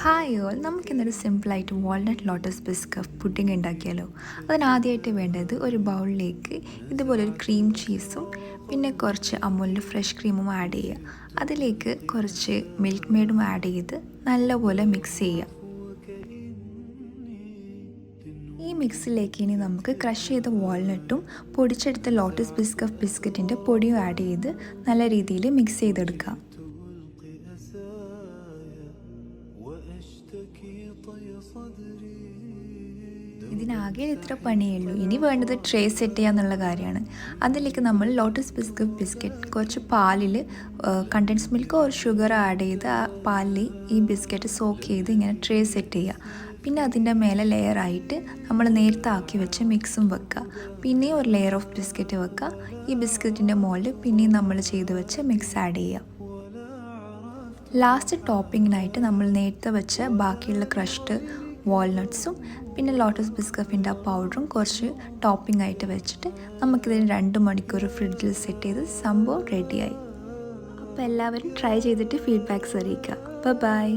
Hi all, നമുക്കിന്നൊരു സിമ്പിളായിട്ട് walnut lotus biscuit pudding ഉണ്ടാക്കിയാലോ. അതിനാദ്യമായിട്ട് വേണ്ടത് ഒരു ബൗളിലേക്ക് ഇതുപോലൊരു ക്രീം ചീസും പിന്നെ കുറച്ച് അമൂലിൻ്റെ ഫ്രഷ് ക്രീമും ആഡ് ചെയ്യുക. അതിലേക്ക് കുറച്ച് മിൽക്ക് മെയ്ഡും ആഡ് ചെയ്ത് നല്ലപോലെ മിക്സ് ചെയ്യുക. ഈ മിക്സിലേക്ക് ഇനി നമുക്ക് ക്രഷ് ചെയ്ത വാൾനട്ടും പൊടിച്ചെടുത്ത ലോട്ടസ് ബിസ്ക്കറ്റിൻ്റെ പൊടിയും ആഡ് ചെയ്ത് നല്ല രീതിയിൽ മിക്സ് ചെയ്തെടുക്കാം. ഇതിനാകെ ഇത്ര പണിയേ ഉള്ളൂ. ഇനി വേണ്ടത് ട്രേ സെറ്റ് ചെയ്യാന്നുള്ള കാര്യമാണ്. അതിലേക്ക് നമ്മൾ ലോട്ടസ് ബിസ്ക്കറ്റ് കുറച്ച് പാലിൽ കണ്ടൻസ് മിൽക്ക് ഒരു ഷുഗർ ആഡ് ചെയ്ത് ആ പാലിൽ ഈ ബിസ്ക്കറ്റ് സോക്ക് ചെയ്ത് ഇങ്ങനെ ട്രേ സെറ്റ് ചെയ്യുക. പിന്നെ അതിൻ്റെ മേലെ ലെയറായിട്ട് നമ്മൾ നേരത്തെ ആക്കി വെച്ച മിക്സും വെക്കുക. പിന്നെയും ഒരു ലെയർ ഓഫ് ബിസ്ക്കറ്റ് വെക്കുക. ഈ ബിസ്ക്കറ്റിൻ്റെ മുകളിൽ പിന്നെയും നമ്മൾ ചെയ്ത് വെച്ച മിക്സ് ആഡ് ചെയ്യുക. ലാസ്റ്റ് ടോപ്പിങ്ങിനായിട്ട് നമ്മൾ നേരത്തെ വെച്ച ബാക്കിയുള്ള ക്രഷ്ഡ് വാൾനട്ട്സും പിന്നെ ലോട്ടസ് ബിസ്ക്കറ്റിൻ്റെ ആ പൗഡറും കുറച്ച് ടോപ്പിംഗ് ആയിട്ട് വെച്ചിട്ട് നമുക്കിതിന് 2 മണിക്കൂർ ഫ്രിഡ്ജിൽ സെറ്റ് ചെയ്ത് സംഭവം റെഡിയായി. അപ്പോൾ എല്ലാവരും ട്രൈ ചെയ്തിട്ട് ഫീഡ്ബാക്ക്സ് അറിയിക്കുക. ബൈ.